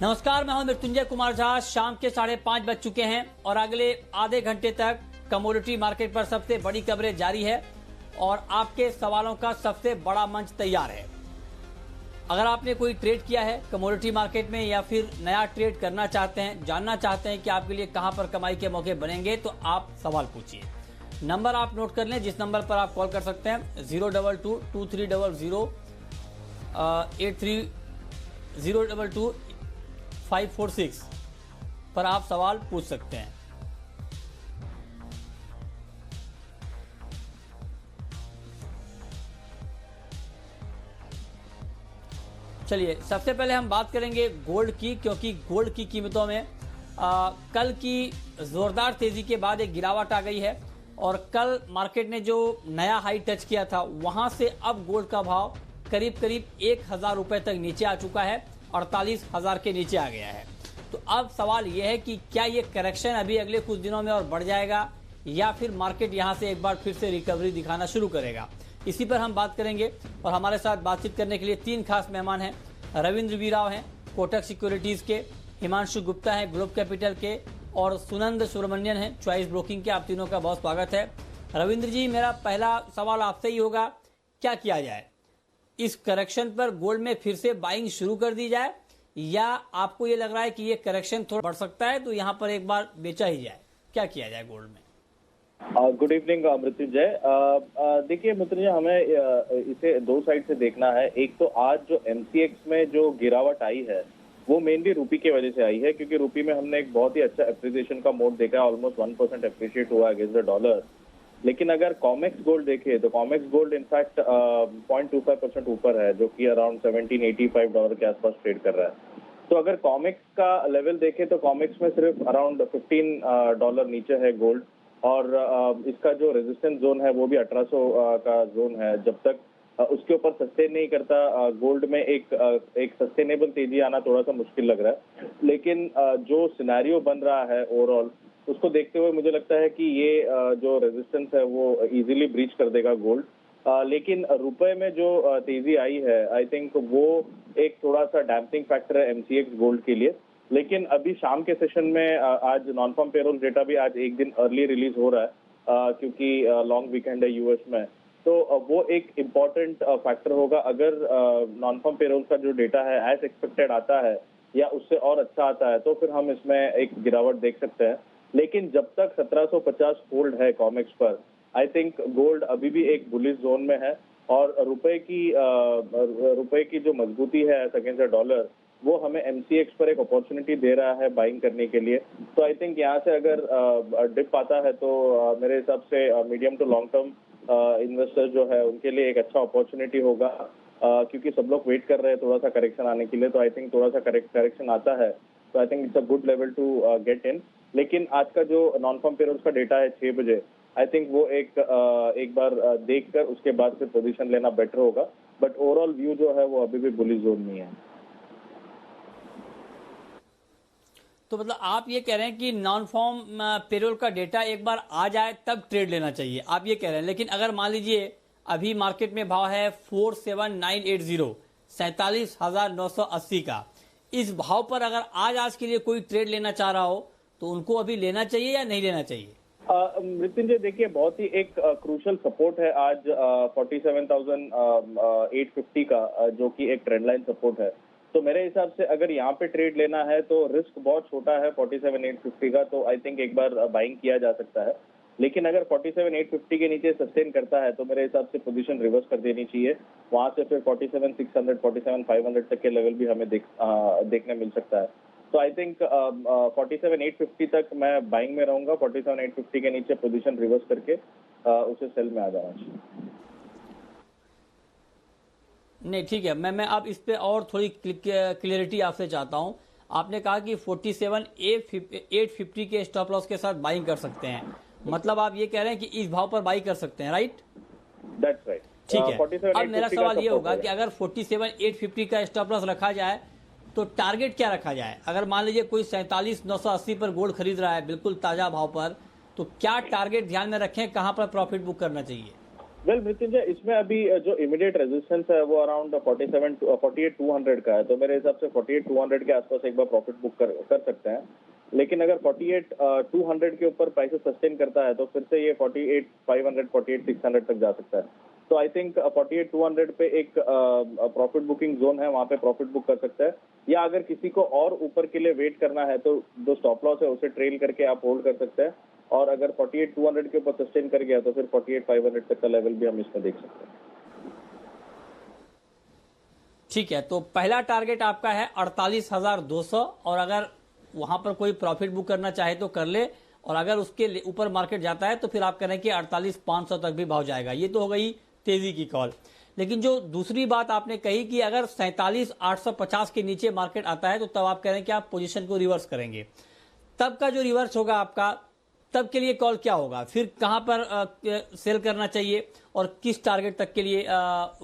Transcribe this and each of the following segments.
नमस्कार, मैं हूं मृत्युंजय कुमार झा। शाम के 5:30 बज चुके हैं और अगले आधे घंटे तक कमोडिटी मार्केट पर सबसे बड़ी कवरेज जारी है और आपके सवालों का सबसे बड़ा मंच तैयार है। अगर आपने कोई ट्रेड किया है कमोडिटी मार्केट में या फिर नया ट्रेड करना चाहते हैं, जानना चाहते हैं कि आपके लिए कहां पर कमाई के मौके बनेंगे, तो आप सवाल पूछिए। नंबर आप नोट कर लें जिस नंबर पर आप कॉल कर सकते हैं 022-2300-546 पर आप सवाल पूछ सकते हैं। चलिए, सबसे पहले हम बात करेंगे गोल्ड की, क्योंकि गोल्ड की कीमतों में कल की जोरदार तेजी के बाद एक गिरावट आ गई है और कल मार्केट ने जो नया हाई टच किया था वहां से अब गोल्ड का भाव करीब 1,000 रुपए तक नीचे आ चुका है, 48,000 के नीचे आ गया है। तो अब सवाल यह है कि क्या ये करेक्शन अभी अगले कुछ दिनों में और बढ़ जाएगा या फिर मार्केट यहां से एक बार फिर से रिकवरी दिखाना शुरू करेगा, इसी पर हम बात करेंगे। और हमारे साथ बातचीत करने के लिए 3 खास मेहमान हैं। रविंद्र वीराव हैं कोटक सिक्योरिटीज के, हिमांशु गुप्ता हैं ग्लोब कैपिटल के और सुनंद सुब्रमण्यन हैं चॉइस ब्रोकिंग के। आप तीनों का बहुत स्वागत है। रविंद्र जी, मेरा पहला सवाल आपसे ही होगा, क्या किया जाए इस करेक्शन पर? गोल्ड में फिर से बाइंग शुरू कर दी जाए या आपको ये लग रहा है कि ये करेक्शन थोड़ा बढ़ सकता है तो यहाँ पर एक बार बेचा ही जाए? क्या किया जाए गोल्ड में? Good evening Mrityunjay. देखिए मृत्युंजय, हमें इसे 2 साइड से देखना है। एक तो आज जो एमसीएक्स में जो गिरावट आई है वो मेनली रूपी की वजह से आई है, क्योंकि रूपी में हमने एक बहुत ही अच्छा एप्रिसिएशन का मोड देखा है। ऑलमोस्ट 1% एप्रिशिएट हुआ अगेंस्ट द डॉलर। लेकिन अगर कॉमेक्स गोल्ड देखे तो कॉमेक्स गोल्ड इनफैक्ट 0.25% ऊपर है, जो कि अराउंड $1785 के आसपास ट्रेड कर रहा है। तो अगर कॉमेक्स का लेवल देखे तो कॉमेक्स में सिर्फ अराउंड $15 नीचे है गोल्ड, और इसका जो रेजिस्टेंस जोन है वो भी 1800 का जोन है। जब तक उसके ऊपर सस्टेन नहीं करता गोल्ड में एक सस्टेनेबल तेजी आना थोड़ा सा मुश्किल लग रहा है। लेकिन जो सिनेरियो बन रहा है ओवरऑल, उसको देखते हुए मुझे लगता है कि ये जो रेजिस्टेंस है वो इजीली ब्रीच कर देगा गोल्ड। लेकिन रुपए में जो तेजी आई है, आई थिंक वो एक थोड़ा सा डैम्पिंग फैक्टर है एमसीएक्स गोल्ड के लिए। लेकिन अभी शाम के सेशन में आज नॉन फार्म पेरोल डेटा भी आज एक दिन अर्ली रिलीज हो रहा है, क्योंकि लॉन्ग वीकेंड है यूएस में। तो वो एक इम्पॉर्टेंट फैक्टर होगा। अगर नॉन फार्म पेरोल का जो डेटा है एज एक्सपेक्टेड आता है या उससे और अच्छा आता है तो फिर हम इसमें एक गिरावट देख सकते हैं। लेकिन जब तक 1750 होल्ड है कॉमेक्स पर, आई थिंक गोल्ड अभी भी एक बुलिश जोन में है। और रुपए की जो मजबूती है अगेंस्ट डॉलर, वो हमें एमसीएक्स पर एक अपॉर्चुनिटी दे रहा है बाइंग करने के लिए। तो आई थिंक यहाँ से अगर डिप आता है तो मेरे हिसाब से medium to long term investors जो है उनके लिए एक अच्छा अपॉर्चुनिटी होगा, क्योंकि सब लोग वेट कर रहे हैं थोड़ा सा करेक्शन आने के लिए। तो आई थिंक थोड़ा सा करेक्शन आता है तो I think it's a good level to get in. लेकिन आज का जो नॉन फार्म पेरोल्स का डेटा है 6 बजे, आई थिंक वो एक बार देखकर उसके बाद फिर पोजीशन लेना बेटर होगा। बट ओवरऑल व्यू जो है वो अभी भी बुलिश जोन में है। तो मतलब आप ये कह रहे हैं कि नॉन फॉर्म पेरोल का डेटा एक बार आ जाए तब ट्रेड लेना चाहिए, आप ये कह रहे हैं। लेकिन अगर मान लीजिए अभी मार्केट में भाव है 47980, 47,980 का, इस भाव पर अगर आज के लिए कोई ट्रेड लेना चाह रहा हो तो उनको अभी लेना चाहिए या नहीं लेना चाहिए? मृत्युंजय, देखिए बहुत ही एक क्रूशल सपोर्ट है आज 47,850 का, जो कि एक ट्रेंड लाइन सपोर्ट है। तो मेरे हिसाब से अगर यहाँ पे ट्रेड लेना है तो रिस्क बहुत छोटा है 47,850 का, तो आई थिंक एक बार बाइंग किया जा सकता है। लेकिन अगर 47,850 के नीचे सस्टेन करता है तो मेरे हिसाब से पोजीशन रिवर्स कर देनी चाहिए। वहां से फिर 47,600, 47,500 तक के लेवल भी हमें देखने मिल सकता है। तो आई थिंक 47,850 तक मैं बाइंग में रहूंगा। 47,850 के नीचे पोजीशन रिवर्स करके उसे सेल में आ जाना चाहिए। नहीं, ठीक है। मैं अब इस पे और थोड़ी क्लियरिटी आपसे चाहता हूं। आपने कहा कि 47,850 के स्टॉप लॉस के साथ बाइंग कर सकते हैं, मतलब आप ये कह रहे हैं कि इस भाव पर बाई कर सकते हैं, राइट? दैट्स राइट, ठीक है। अब मेरा सवाल ये होगा कि अगर 47,850 का स्टॉप लॉस रखा जाए तो टारगेट क्या रखा जाए? अगर मान लीजिए कोई 47,980 पर गोल्ड खरीद रहा है बिल्कुल ताजा भाव पर, तो क्या टारगेट ध्यान में रखें, कहां पर प्रॉफिट बुक करना चाहिए? वेल मृत्युंजय, इसमें अभी जो इमीडिएट रेजिस्टेंस है वो अराउंड 48,200 का है, तो मेरे हिसाब से 48,200 के आसपास एक बार प्रॉफिट बुक कर सकते हैं। लेकिन अगर 48,200 के ऊपर प्राइसेस सस्टेन करता है तो फिर से ये 48,500 48,600 तक जा सकता है। तो आई थिंक 48,200 पे एक प्रॉफिट बुकिंग जोन है, वहां पे प्रॉफिट बुक कर सकता है। या अगर किसी को और ऊपर के लिए वेट करना है तो जो स्टॉप लॉस है उसे ट्रेल करके आप होल्ड कर सकते हैं, और अगर 48,200 के ऊपर सस्टेन कर गया तो फिर 48,500 तक का लेवल भी हम इसमें देख सकते हैं। ठीक है, तो पहला टारगेट आपका है 48,200, और अगर वहां पर कोई प्रॉफिट बुक करना चाहे तो कर ले, और अगर उसके ऊपर मार्केट जाता है तो फिर आप कह रहे हैं कि 48,500 तक भी भाव जाएगा। ये तो हो गई तेजी की कॉल। लेकिन जो दूसरी बात आपने कही कि अगर 47,850 के नीचे मार्केट आता है तो तब आप कह रहे हैं कि आप पोजीशन को रिवर्स करेंगे। तब का जो रिवर्स होगा आपका, तब के लिए कॉल क्या होगा? फिर कहां पर सेल करना चाहिए और किस टारगेट तक के लिए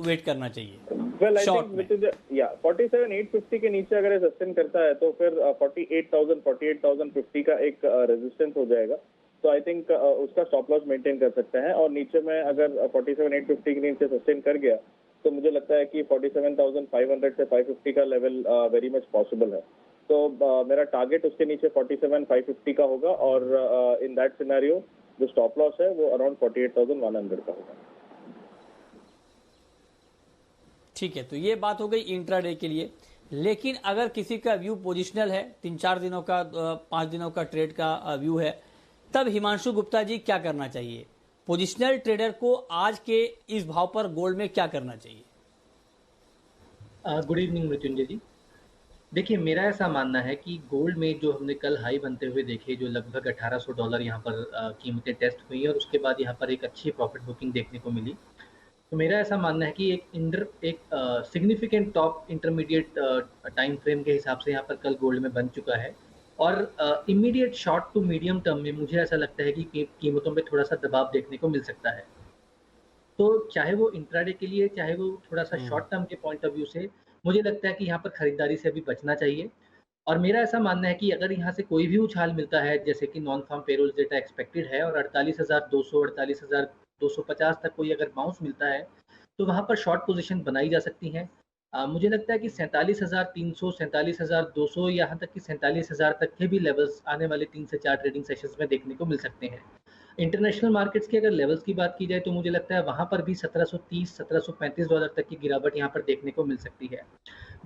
वेट करना चाहिए? वेल आई थिंक या 47,850 के नीचे अगर सस्टेन करता है तो फिर 48,050 का एक रेजिस्टेंस हो जाएगा, तो आई थिंक उसका स्टॉप लॉस मेंटेन कर सकते हैं। और नीचे में अगर 47,850 के नीचे सस्टेन कर गया तो मुझे लगता है कि 47,500 से 550 का लेवल वेरी मच पॉसिबल है। तो मेरा टारगेट उसके नीचे 47,550 का होगा, और इन दैट सिनेरियो जो स्टॉप लॉस है वो अराउंड 48,100 का होगा। ठीक है, तो ये बात हो गई इंट्राडे के लिए। लेकिन अगर किसी का व्यू पोजिशनल है, 3-4 दिनों का 5 दिनों का ट्रेड का व्यू है, तब हिमांशु गुप्ता जी क्या करना चाहिए? पोजिशनल ट्रेडर को आज के इस भाव पर गोल्ड में क्या करना चाहिए? गुड इवनिंग मृत्युंजय जी। देखिए, मेरा ऐसा मानना है कि गोल्ड में जो हमने कल हाई बनते हुए देखे, जो लगभग $1,800 यहाँ पर कीमतें टेस्ट हुई और उसके बाद यहाँ पर एक अच्छी प्रॉफिट बुकिंग देखने को मिली। तो मेरा ऐसा मानना है कि एक significant top intermediate time frame के हिसाब से यहाँ पर कल गोल्ड में बन चुका है, और immediate short to medium term में मुझे ऐसा लगता है कि कीमतों में थोड़ा सा दबाव देखने को मिल सकता है। तो चाहे वो इंट्राडे के लिए, चाहे वो थोड़ा सा शॉर्ट टर्म के पॉइंट ऑफ व्यू से, मुझे लगता है कि यहाँ पर खरीदारी से अभी बचना चाहिए। और मेरा ऐसा मानना है कि अगर यहाँ से कोई भी उछाल मिलता है, जैसे कि non farm payrolls data expected है और 48,200 48,250 तक कोई अगर बाउंस मिलता है तो वहाँ पर शॉर्ट पोजीशन बनाई जा सकती हैं। मुझे लगता है कि 47,300 47,200 यहाँ तक कि 47,000 तक के भी लेवल्स आने वाले 3 से 4 ट्रेडिंग सेशंस में देखने को मिल सकते हैं। इंटरनेशनल मार्केट्स के अगर लेवल्स की बात की जाए तो मुझे लगता है वहाँ पर भी $1,730 तक की गिरावट यहाँ पर देखने को मिल सकती है।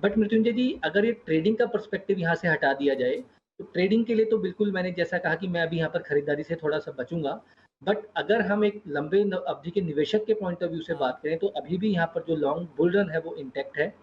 बट मृत्युंजय जी, अगर ये ट्रेडिंग का पर्सपेक्टिव यहाँ से हटा दिया जाए तो ट्रेडिंग के लिए तो बिल्कुल मैंने जैसा कहा कि मैं अभी यहाँ पर खरीदारी से थोड़ा सा बचूंगा। बट अगर हम एक लंबे अवधि के निवेशक के पॉइंट ऑफ व्यू से बात करें तो अभी भी यहाँ पर जो लॉन्ग बुल रन है वो इंटैक्ट है,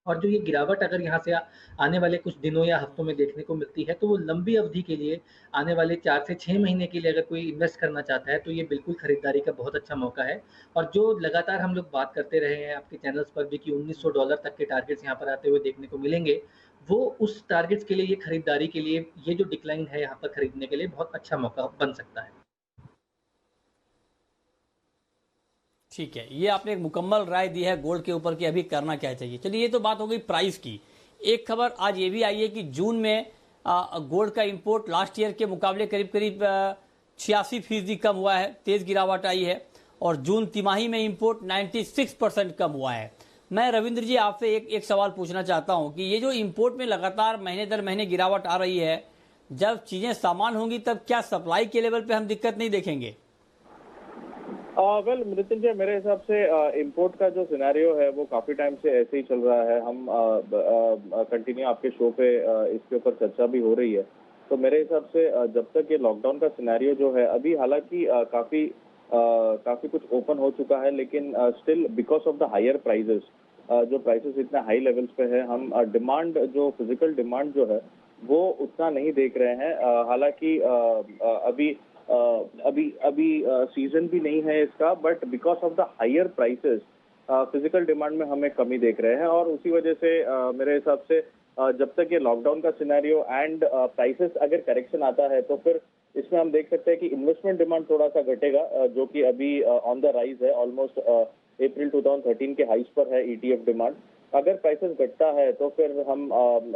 और जो ये गिरावट अगर यहाँ से आने वाले कुछ दिनों या हफ्तों में देखने को मिलती है तो वो लंबी अवधि के लिए, आने वाले 4 से 6 महीने के लिए अगर कोई इन्वेस्ट करना चाहता है तो ये बिल्कुल खरीदारी का बहुत अच्छा मौका है। और जो लगातार हम लोग बात करते रहे हैं आपके चैनल्स पर भी कि $1,900 तक के टारगेट्स यहाँ पर आते हुए देखने को मिलेंगे, वो उस टारगेट्स के लिए, ये खरीदारी के लिए, ये जो डिक्लाइन है यहाँ पर खरीदने के लिए बहुत अच्छा मौका बन सकता है। ठीक है, ये आपने एक मुकम्मल राय दी है गोल्ड के ऊपर कि अभी करना क्या चाहिए। चलिए, ये तो बात हो गई प्राइस की। एक खबर आज ये भी आई है कि जून में गोल्ड का इंपोर्ट लास्ट ईयर के मुकाबले करीब करीब 86% कम हुआ है, तेज गिरावट आई है, और जून तिमाही में इंपोर्ट 96% कम हुआ है। मैं रविंद्र जी आपसे एक सवाल पूछना चाहता हूं कि ये जो इंपोर्ट में लगातार महीने दर महीने गिरावट आ रही है, जब चीजें सामान होंगी तब क्या सप्लाई के लेवल पे हम दिक्कत नहीं देखेंगे? वेल मृत्युंजय, मेरे हिसाब से इंपोर्ट का जो सिनेरियो है वो काफी टाइम से ऐसे ही चल रहा है। हम कंटिन्यू आपके शो पे इसके ऊपर चर्चा भी हो रही है। तो मेरे हिसाब से जब तक ये लॉकडाउन का सिनेरियो जो है, अभी हालांकि काफी कुछ ओपन हो चुका है, लेकिन still because of the higher prices, जो प्राइसेस इतने हाई लेवल्स पे है, हम डिमांड, जो फिजिकल डिमांड जो है वो उतना नहीं देख रहे हैं। हालांकि अभी सीजन भी नहीं है इसका, but because of the higher prices physical demand में हमें कमी देख रहे हैं। और उसी वजह से मेरे हिसाब से जब तक ये लॉकडाउन का सिनेरियो एंड प्राइसेस अगर करेक्शन आता है तो फिर इसमें हम देख सकते हैं कि इन्वेस्टमेंट डिमांड थोड़ा सा घटेगा, जो कि अभी ऑन द राइज है। ऑलमोस्ट अप्रैल 2013 के हाइस पर है ईटीएफ डिमांड। अगर प्राइसेस घटता है तो फिर हम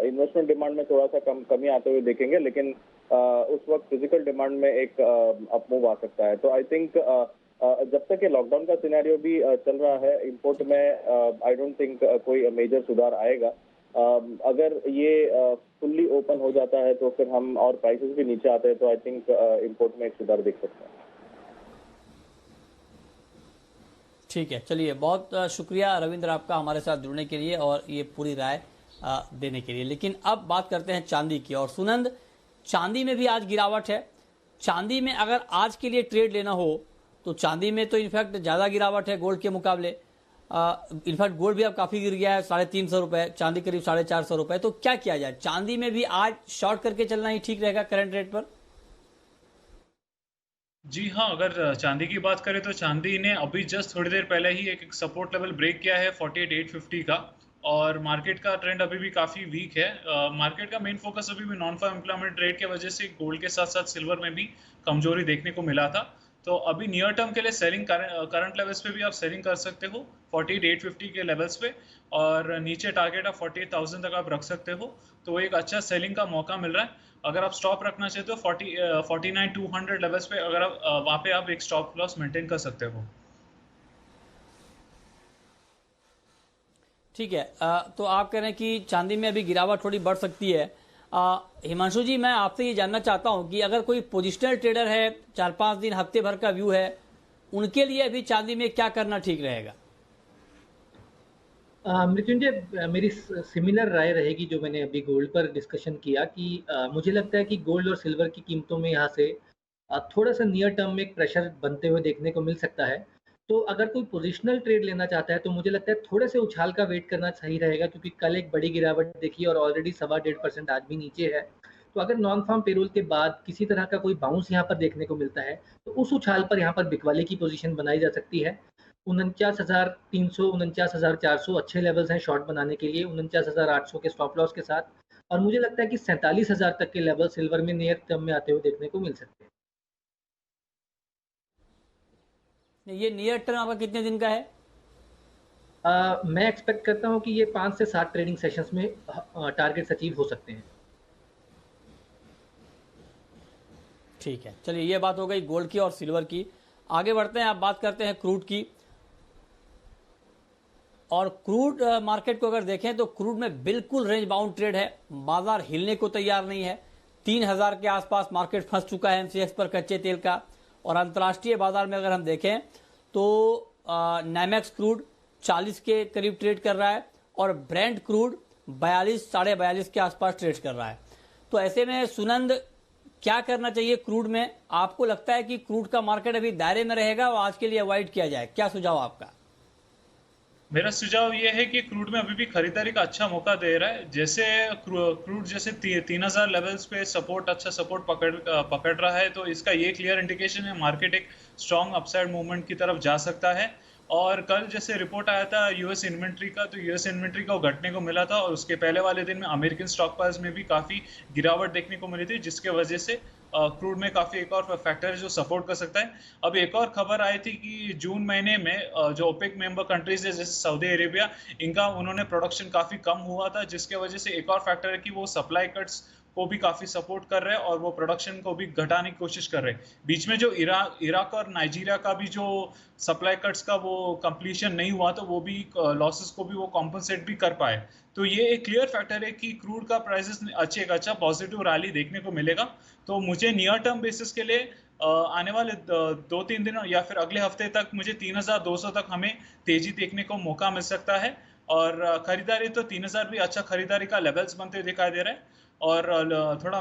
इन्वेस्टमेंट डिमांड में थोड़ा सा कमी आते हुए देखेंगे, लेकिन उस वक्त फिजिकल डिमांड में एक अपमूव आ सकता है। तो आई थिंक जब तक ये लॉकडाउन का सिनेरियो भी चल रहा है, इंपोर्ट में आई डोंट थिंक कोई मेजर सुधार आएगा। अगर ये फुल्ली ओपन हो जाता है तो फिर हम और प्राइसेस भी नीचे आते हैं, तो आई थिंक इंपोर्ट में एक सुधार देख सकते हैं। ठीक है, चलिए, बहुत शुक्रिया रविंद्र आपका हमारे साथ जुड़ने के लिए और ये पूरी राय देने के लिए। लेकिन अब बात करते हैं चांदी की। और सुनंद, चांदी में भी आज गिरावट है। चांदी में अगर आज के लिए ट्रेड लेना हो तो चांदी में तो इनफैक्ट ज़्यादा गिरावट है गोल्ड के मुकाबले। इनफैक्ट गोल्ड भी अब काफ़ी गिर गया है, 350 रुपये, चांदी करीब 450 रुपये। तो क्या किया जाए? चांदी में भी आज शॉर्ट करके चलना ही ठीक रहेगा करंट रेट पर? जी हाँ, अगर चांदी की बात करें तो चांदी ने अभी जस्ट थोड़ी देर पहले ही एक सपोर्ट लेवल ब्रेक किया है 48,850 का, और मार्केट का ट्रेंड अभी भी काफ़ी वीक है। मार्केट का मेन फोकस अभी भी नॉन फार्म एम्प्लॉयमेंट रेट की वजह से गोल्ड के साथ साथ सिल्वर में भी कमजोरी देखने को मिला था। तो अभी नियर टर्म के लिए सेलिंग करंट लेवल्स पे भी आप सेलिंग कर सकते हो 48,850 के लेवल्स पे, और नीचे टारगेट आप 48,000 तक आप रख सकते हो। तो एक अच्छा सेलिंग का मौका मिल रहा है। अगर आप स्टॉप रखना चाहते हो 49,200 लेवल्स पे, अगर आप वहाँ पे आप एक स्टॉप लॉस मेंटेन कर सकते हो। ठीक है, तो आप कह रहे हैं कि चांदी में अभी गिरावट थोड़ी बढ़ सकती है। हिमांशु जी, मैं आपसे ये जानना चाहता हूं कि अगर कोई पोजिशनल ट्रेडर है, 4-5 दिन हफ्ते भर का व्यू है, उनके लिए अभी चांदी में क्या करना ठीक रहेगा? मृत्युंजय, मेरी सिमिलर राय रहेगी जो मैंने अभी गोल्ड पर डिस्कशन किया कि मुझे लगता है कि गोल्ड और सिल्वर की कीमतों में यहाँ से थोड़ा सा नियर टर्म में एक प्रेशर बनते हुए देखने को मिल सकता है। तो अगर कोई पोजिशनल ट्रेड लेना चाहता है तो मुझे लगता है थोड़े से उछाल का वेट करना सही रहेगा, क्योंकि कल एक बड़ी गिरावट देखी और ऑलरेडी 1.25% आज भी नीचे है। तो अगर नॉन फार्म पेरोल के बाद किसी तरह का कोई बाउंस यहाँ पर देखने को मिलता है तो उस उछाल पर यहाँ पर बिकवाले की पोजीशन बनाई जा सकती है। 49,300, 49,400 अच्छे लेवल्स हैं शॉर्ट बनाने के लिए, 49,800 के स्टॉप लॉस के साथ। और मुझे लगता है कि 47,000 तक के लेवल सिल्वर में नियर टर्म में आते हुए देखने को मिल सकते हैं। ये नियर टर्म आपका कितने दिन का है? मैं एक्सपेक्ट करता हूँ कि ये 5 से 7 ट्रेडिंग सेशंस में टारगेट्स अचीव हो सकते हैं। ठीक है, चलिए, ये बात हो गई गोल्ड की और सिल्वर की। आगे बढ़ते हैं, आप बात करते हैं क्रूड की। और क्रूड मार्केट को अगर देखें तो क्रूड में बिल्कुल रेंज बाउंड ट्रेड है। बाजार हिलने को तैयार नहीं है। 3,000 के आसपास मार्केट फंस चुका है एमसीएक्स पर कच्चे तेल का। और अंतर्राष्ट्रीय बाजार में अगर हम देखें तो नाइमेक्स क्रूड 40 के करीब ट्रेड कर रहा है और ब्रेंट क्रूड 42, 42.5 के आसपास ट्रेड कर रहा है। तो ऐसे में सुनंद, क्या करना चाहिए क्रूड में? आपको लगता है कि क्रूड का मार्केट अभी दायरे में रहेगा और आज के लिए अवॉइड किया जाए? क्या सुझाव आपका? मेरा सुझाव ये है कि क्रूड में अभी भी खरीदारी का अच्छा मौका दे रहा है। जैसे क्रूड जैसे 3,000 लेवल्स पे अच्छा सपोर्ट पकड़ रहा है, तो इसका ये क्लियर इंडिकेशन है मार्केट एक स्ट्रॉन्ग अपसाइड मूवमेंट की तरफ जा सकता है। और कल जैसे रिपोर्ट आया था यूएस इन्वेंट्री का, तो यूएस इन्वेंट्री को घटने को मिला था, और उसके पहले वाले दिन में अमेरिकन स्टॉक प्राइस में भी काफ़ी गिरावट देखने को मिली थी, जिसके वजह से क्रूड में काफ़ी एक और फैक्टर है जो सपोर्ट कर सकता है। अब एक और खबर आई थी कि जून महीने में जो ओपेक मेंबर कंट्रीज है जैसे सऊदी अरेबिया, इनका उन्होंने प्रोडक्शन काफ़ी कम हुआ था, जिसके वजह से एक और फैक्टर है कि वो सप्लाई कट्स को भी काफ़ी सपोर्ट कर रहे हैं और वो प्रोडक्शन को भी घटाने की कोशिश कर रहे हैं। बीच में जो इराक और नाइजीरिया का भी जो सप्लाई कट्स का वो कंप्लीशन नहीं हुआ, तो वो भी लॉसेस को भी वो कॉम्पनसेट भी कर पाए। तो ये एक क्लियर फैक्टर है कि क्रूड का प्राइसेस एक अच्छा पॉजिटिव रैली देखने को मिलेगा। तो मुझे नियर टर्म बेसिस के लिए आने वाले 2-3 दिन या फिर अगले हफ्ते तक मुझे 3,200 तक हमें तेजी देखने को मौका मिल सकता है। और खरीदारी तो 3,000 भी अच्छा खरीदारी का लेवल्स बनते हुए दिखाई दे रहा है। और थोड़ा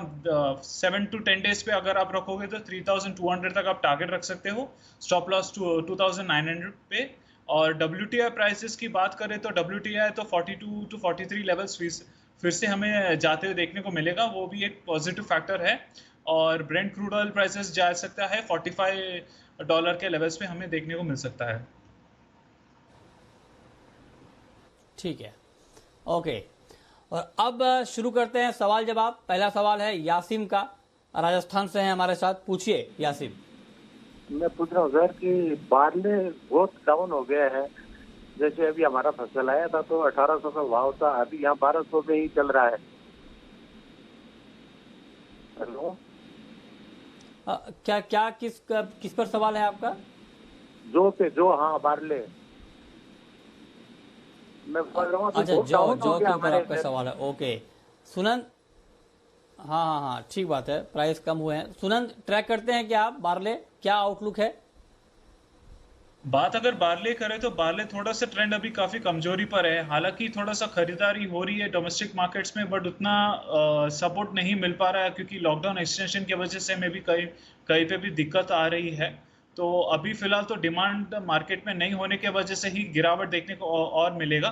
7 to 10 डेज पे अगर आप रखोगे तो 3,200 तक आप टारगेट रख सकते हो, स्टॉप लॉस 2,900 पे। और WTI प्राइसेस की बात करें तो WTI तो 42 to 43 लेवल्स फिर से हमें जाते हुए देखने को मिलेगा, वो भी एक पॉजिटिव फैक्टर है। और ब्रेंट क्रूड ऑयल प्राइसेस जा सकता है $45 के लेवल्स पे हमें देखने को मिल सकता है। ठीक है, ओके। और अब शुरू करते हैं सवाल जवाब। पहला सवाल है यासिम का, राजस्थान से हैं हमारे साथ। पूछिए यासिम। मैं पूछ रहा हूँ सर कि बारले बहुत डाउन हो गया है। जैसे अभी हमारा फसल आया था तो 1,800 का भाव था, अभी यहाँ 1,200 पे ही चल रहा है। हेलो, क्या क्या किस पर सवाल है आपका? जो पे जो, हाँ बार्ले, मैं बोल रहा हूँ अभी अच्छा, बहुत जौ डाउन हो जौ के गया ऊपर हमारे आपका शेयर। सवाल है। ओके सुनंद, हाँ हाँ हाँ ठीक बात है, प्राइस कम हुए हैं। सुनंद ट्रैक करते हैं क्या आप बार्ले, क्या आउटलुक है? बात अगर बार्ले करें तो बार्ले थोड़ा सा ट्रेंड अभी काफी कमजोरी पर है। हालांकि थोड़ा सा खरीदारी हो रही है डोमेस्टिक मार्केट्स में, बट उतना सपोर्ट नहीं मिल पा रहा है क्योंकि लॉकडाउन एक्सटेंशन की वजह से में भी कहीं कहीं पे भी दिक्कत आ रही है। तो अभी फिलहाल तो डिमांड मार्केट में नहीं होने की वजह से ही गिरावट देखने को और मिलेगा।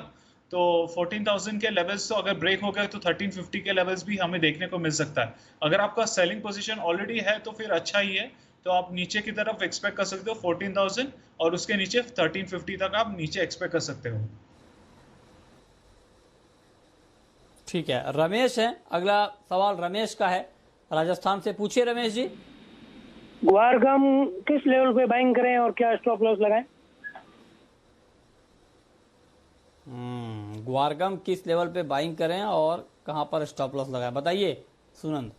तो 14,000 के लेवल्स तो अगर ब्रेक हो गए तो 1350 के लेवल्स भी हमें देखने को मिल सकता है। अगर आपका सेलिंग पोजीशन ऑलरेडी है तो फिर अच्छा ही है, तो आप नीचे की तरफ एक्सपेक्ट कर सकते हो 14,000, और उसके नीचे 1350 तक आप नीचे एक्सपेक्ट कर सकते हो। ठीक है, रमेश है अगला सवाल, रमेश का है राजस्थान से। पूछिए रमेश जी। ग्वारगम किस लेवल पे बाइंग करें और क्या स्टॉप लॉस लगाएं? ग्वारगम किस लेवल पे बाइंग करें और कहां पर स्टॉप लॉस लगाएं, बताइए सुनंद।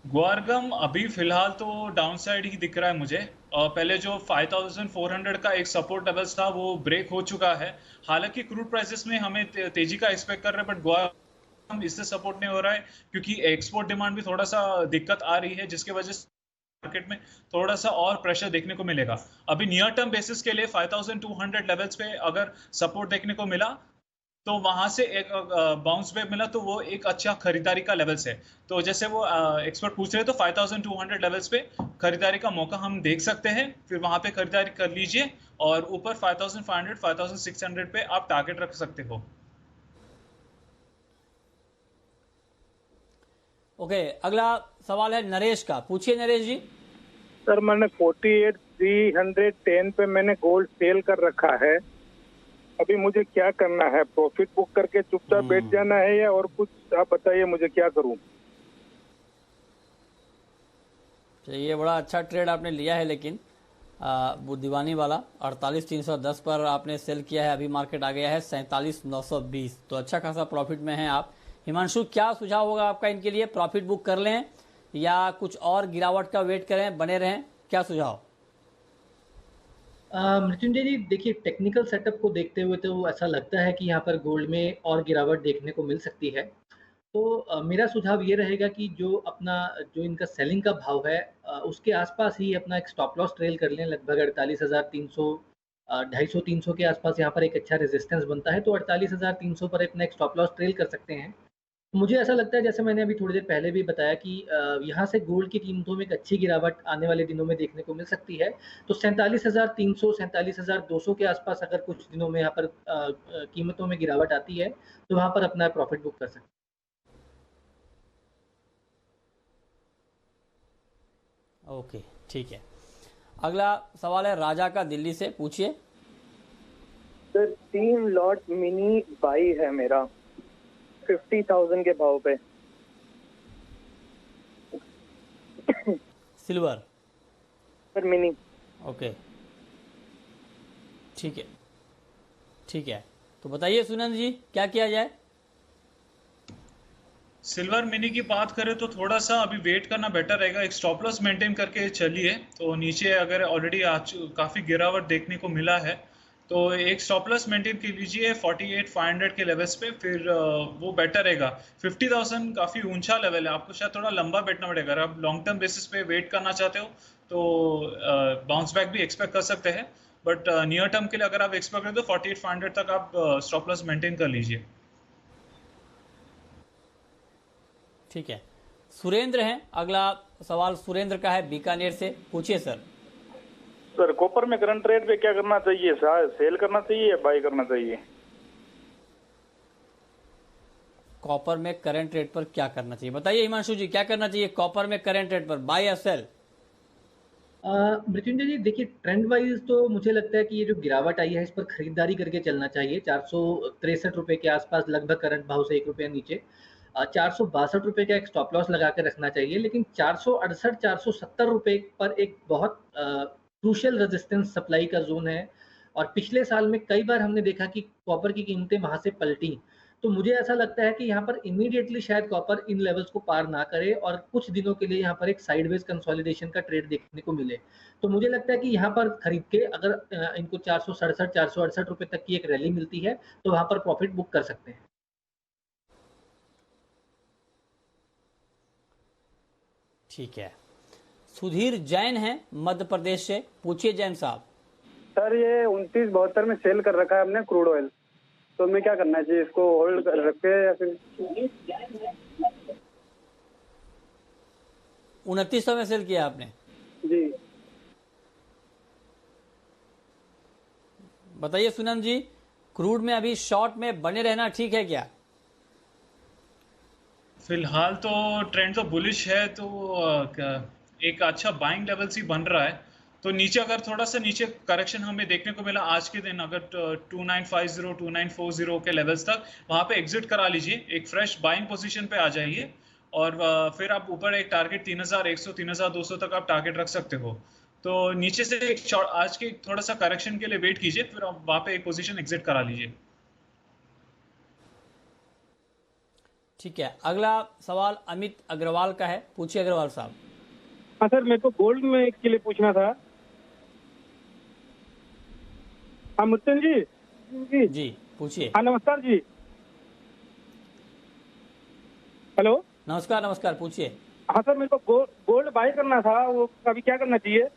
ग्वारगम अभी फिलहाल तो डाउन साइड ही दिख रहा है मुझे। और पहले जो 5,400 का एक सपोर्ट लेवल्स था वो ब्रेक हो चुका है। हालांकि क्रूड प्राइसेस में हमें तेजी का एक्सपेक्ट कर रहे हैं, बट ग्वारगम इससे सपोर्ट नहीं हो रहा है क्योंकि एक्सपोर्ट डिमांड भी थोड़ा सा दिक्कत आ रही है, जिसकी वजह से मार्केट में थोड़ा सा और प्रेशर देखने को मिलेगा। अभी नियर टर्म बेसिस के लिए 5,200 लेवल्स पे अगर सपोर्ट देखने को मिला तो वहां से एक बाउंस बैक मिला, तो वो एक अच्छा खरीदारी का लेवल्स है। तो जैसे वो एक्सपर्ट पूछ रहे हैं तो 5,200 लेवल्स पे खरीदारी का मौका हम देख सकते हैं, फिर वहां पे खरीदारी कर लीजिए। और ऊपर 5,500 5,600 पे आप टारगेट रख सकते हो। ओके, अगला सवाल है नरेश का। पूछिए नरेश जी। सर मैंने 48,310 पे मैंने गोल्ड सेल कर रखा है, अभी मुझे क्या करना है? प्रॉफिट बुक करके चुपचाप बैठ जाना है या और कुछ? आप बताइए मुझे क्या करूं? ये बड़ा अच्छा ट्रेड आपने लिया है, लेकिन वो दीवानी वाला 48,310 पर आपने सेल किया है, अभी मार्केट आ गया है 47,920, तो अच्छा खासा प्रॉफिट में हैं आप। हिमांशु, क्या सुझाव होगा आपका इनके लिए? प्रॉफिट बुक कर लें या कुछ और गिरावट का वेट करें, बने रहें, क्या सुझाव? मृत्युंजय जी देखिए, टेक्निकल सेटअप को देखते हुए तो ऐसा लगता है कि यहाँ पर गोल्ड में और गिरावट देखने को मिल सकती है। तो मेरा सुझाव ये रहेगा कि जो अपना जो इनका सेलिंग का भाव है उसके आसपास ही अपना एक स्टॉप लॉस ट्रेल कर लें। लगभग 48,300 250-300 के आसपास यहाँ पर एक अच्छा रेजिस्टेंस बनता है, तो 48,300 पर अपना एक स्टॉप लॉस ट्रेल कर सकते हैं। मुझे ऐसा लगता है, जैसे मैंने अभी थोड़ी देर पहले भी बताया, कि यहाँ से गोल्ड की कीमतों में एक अच्छी गिरावट आने वाले दिनों में देखने को मिल सकती है। तो 47,300 47,200 के आसपास अगर कुछ दिनों में यहाँ पर कीमतों में गिरावट आती है तो वहाँ पर अपना प्रॉफिट बुक कर सकते हैं। ओके ठीक है, अगला सवाल है राजा का दिल्ली से। पूछिए। सर 3 लॉट मिनी बाई है मेरा 50,000 के भाव पे। सिल्वर? Sir mini. ओके ठीक है, ठीक है, तो बताइए सुनंद जी क्या किया जाए? सिल्वर मिनी की बात करें तो थोड़ा सा अभी वेट करना बेटर रहेगा। एक स्टॉप लॉस मेंटेन करके चलिए, तो नीचे अगर ऑलरेडी काफी गिरावट देखने को मिला है तो एक स्टॉप लॉस मेंटेन कर लीजिए 48,500 के लेवल्स पे, फिर वो बेटर रहेगा। 50,000 काफी ऊंचा लेवल है, आपको शायद थोड़ा लंबा बैठना पड़ेगा। अगर आप लॉन्ग टर्म बेसिस पे वेट करना चाहते हो तो बाउंस बैक भी एक्सपेक्ट कर सकते हैं, बट नियर टर्म के लिए अगर आप एक्सपेक्ट करें तो 48,500 तक आप स्टॉप लॉस मेंटेन कर लीजिए। ठीक है, सुरेंद्र हैं अगला सवाल, सुरेंद्र का है बीकानेर से। पूछिए सर। सर कॉपर में करंट रेट पे क्या करना चाहिए? सेल करना चाहिए या बाय करना चाहिए? कॉपर में करंट रेट पर क्या करना चाहिए, बताइए हिमांशु जी, क्या करना चाहिए कॉपर में करंट रेट पर, बाय या सेल? मृत्युंजय जी देखिए, ट्रेंड वाइज तो मुझे लगता है कि ये जो गिरावट आई है इस पर खरीदारी करके चलना चाहिए। 463 रुपए के आसपास लगभग करंट भाव से 1 रुपया नीचे 462 रुपए का एक स्टॉप लॉस लगा के रखना चाहिए। लेकिन 468 470 रुपए पर एक बहुत क्रूशियल रेजिस्टेंस सप्लाई का जोन है, और पिछले साल में कई बार हमने देखा कि कॉपर की कीमतें वहां से पलटी। तो मुझे ऐसा लगता है कि यहाँ पर इमीडिएटली शायद कॉपर इन लेवल्स को पार ना करे और कुछ दिनों के लिए यहाँ पर एक साइडवेज कंसोलिडेशन का ट्रेड देखने को मिले। तो मुझे लगता है कि यहाँ पर खरीद के अगर इनको 467 468 रुपए तक की एक रैली मिलती है तो वहां पर प्रॉफिट बुक कर सकते हैं। ठीक है, सुधीर जैन हैं मध्य प्रदेश से, पूछिए जैन साहब। सर ये 2972 में सेल कर रखा है हमने क्रूड ऑयल, तो हमें क्या करना चाहिए, इसको होल्ड कर रखे या फिर? 2900 में सेल किया आपने? जी बताइए सुनंद जी, क्रूड में अभी शॉर्ट में बने रहना ठीक है क्या? फिलहाल तो ट्रेंड तो बुलिश है, तो एक अच्छा बाइंग लेवल सी बन रहा है। तो नीचे अगर थोड़ा सा नीचे करेक्शन हमें देखने को मिला आज के दिन, अगर 2950 2940 के लेवल्स तक वहां पे एग्जिट करा लीजिए, एक फ्रेश बाइंग पोजीशन पे आ जाइए और फिर आप ऊपर एक टारगेट 3100 3200 तक आप टारगेट रख सकते हो। तो नीचे से एक शॉर्ट आज के थोड़ा सा करेक्शन के लिए वेट कीजिए, फिर आप वहां पे एक पोजीशन एग्जिट करा लीजिए। ठीक है, अगला सवाल अमित अग्रवाल का है, पूछिए अग्रवाल साहब। हाँ सर, मेरे को गोल्ड में के लिए पूछना था। हाँ मुत्तन जी। जी पूछिए। हाँ नमस्कार जी। हेलो। नमस्कार नमस्कार, पूछिए। हाँ सर, मेरे को गोल्ड बाय करना था, वो अभी क्या करना चाहिए?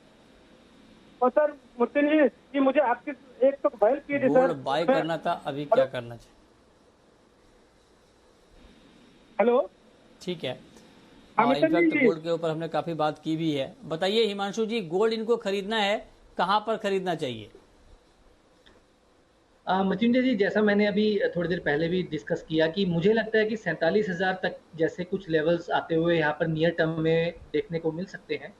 और सर मुत्तन जी, ये मुझे आपकी एक तो हेल्प कीजिए सर। गोल्ड बाय करना था, अभी क्या करना चाहिए? हेलो। ठीक है, हाँ, इनफैक्ट गोल्ड के ऊपर हमने काफी बात की भी है। बताइए हिमांशु जी, गोल्ड इनको खरीदना है, कहाँ पर खरीदना चाहिए? मचिंदे जी, जैसा मैंने अभी थोड़ी देर पहले भी डिस्कस किया कि मुझे लगता है कि 47,000 तक जैसे कुछ लेवल्स आते हुए यहाँ पर नियर टर्म में देखने को मिल सकते हैं।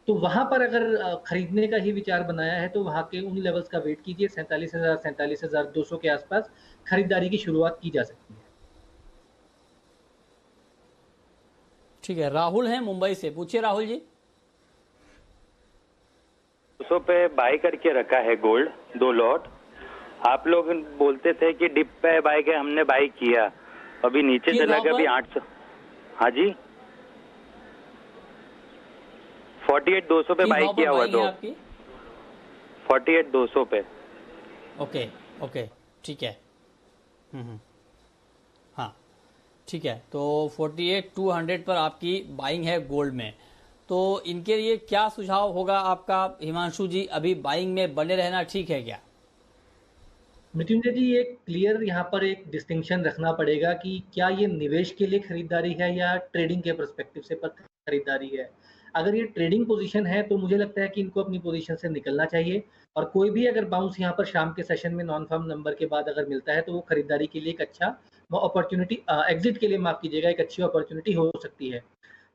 तो वहां पर अगर खरीदने का ही विचार बनाया है तो वहां के उन लेवल्स का वेट कीजिए। 47,000 47,200 के आसपास खरीदारी की शुरुआत की जा सकती है। ठीक है, राहुल हैं मुंबई से, पूछिए राहुल जी। 200 पे बाय करके रखा है गोल्ड, 2 लॉट। आप लोग बोलते थे कि डिप पे बाय के, हमने बाय किया, अभी नीचे चला गया, अभी 800। हाँ जी, 48,200 पे बाय किया हुआ, 48,200 पे। ओके ओके, ठीक है। हाँ ठीक है, तो 48,200 पर आपकी बाइंग है गोल्ड में। तो इनके लिए क्या सुझाव होगा आपका हिमांशु जी? अभी बाइंग में बने रहना ठीक है क्या? मृत्युंजय जी, ये क्लियर यहाँ पर एक डिस्टिंक्शन रखना पड़ेगा कि क्या ये निवेश के लिए खरीदारी है या ट्रेडिंग के पर्सपेक्टिव से पर खरीदारी है। अगर ये ट्रेडिंग पोजीशन है तो मुझे लगता है कि इनको अपनी पोजीशन से निकलना चाहिए, और कोई भी अगर बाउंस यहाँ पर शाम के सेशन में नॉन फार्म नंबर के बाद अगर मिलता है तो वो खरीदारी के लिए एक अच्छा अपॉर्चुनिटी, एग्जिट के लिए माफ कीजिएगा, एक अच्छी अपॉर्चुनिटी हो सकती है।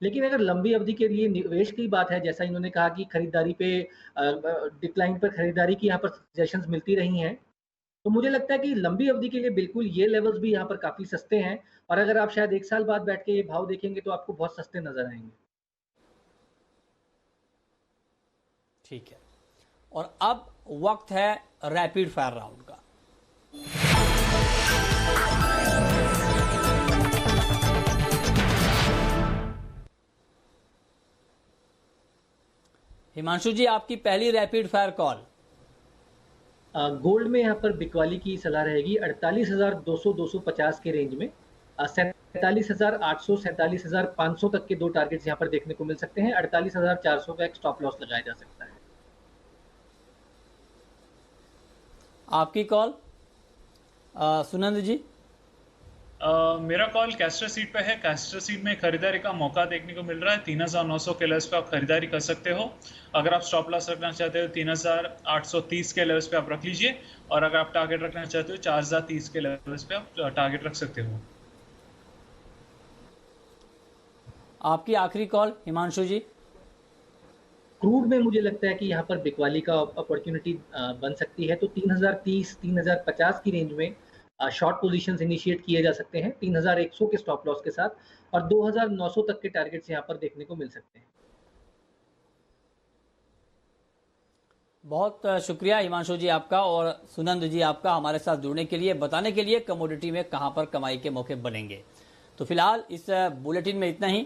लेकिन अगर लंबी अवधि के लिए निवेश की बात है, जैसा इन्होंने कहा कि खरीदारी पे डिक्लाइन पर खरीदारी की यहाँ पर सजेशंस मिलती रही हैं, तो मुझे लगता है कि लंबी अवधि के लिए बिल्कुल ये लेवल्स भी यहाँ पर काफी सस्ते हैं, और अगर आप शायद 1 साल बाद बैठ के ये भाव देखेंगे तो आपको बहुत सस्ते नजर आएंगे। ठीक है, और अब वक्त है रैपिड फायर राउंड का। हिमांशु जी, आपकी पहली रैपिड फायर कॉल। गोल्ड में यहाँ पर बिकवाली की सलाह रहेगी 48,200 250 के रेंज में। 47,800 47,500 तक के 2 टारगेट्स यहाँ पर देखने को मिल सकते हैं। 48,400 का एक स्टॉप लॉस लगाया जा सकता है। आपकी कॉल सुनंद जी। मेरा कॉल कैस्टर सीड पे है। कैस्टर सीड में खरीदारी का मौका देखने को मिल रहा है। 3,900 के लेवल्स पे आप खरीदारी कर सकते हो। अगर आप स्टॉप लॉस रखना चाहते हो 3,830 के लेवल्स पे आप रख लीजिए, और अगर आप टारगेट रखना चाहते हो 4,030 के लेवल्स पे आप टारगेट रख सकते हो। आपकी आखिरी कॉल हिमांशु जी। क्रूड में मुझे लगता है कि यहाँ पर बिकवाली का अपॉर्चुनिटी बन सकती है, तो 3,030 3,050 की रेंज में शॉर्ट पोजीशंस इनिशिएट किए जा सकते हैं 3,100 के स्टॉप लॉस के साथ, और 2,900 तक के टारगेट्स यहाँ पर देखने को मिल सकते हैं। बहुत शुक्रिया हिमांशु जी आपका और सुनंद जी आपका हमारे साथ जुड़ने के लिए, बताने के लिए कमोडिटी में कहां पर कमाई के मौके बनेंगे। तो फिलहाल इस बुलेटिन में इतना ही।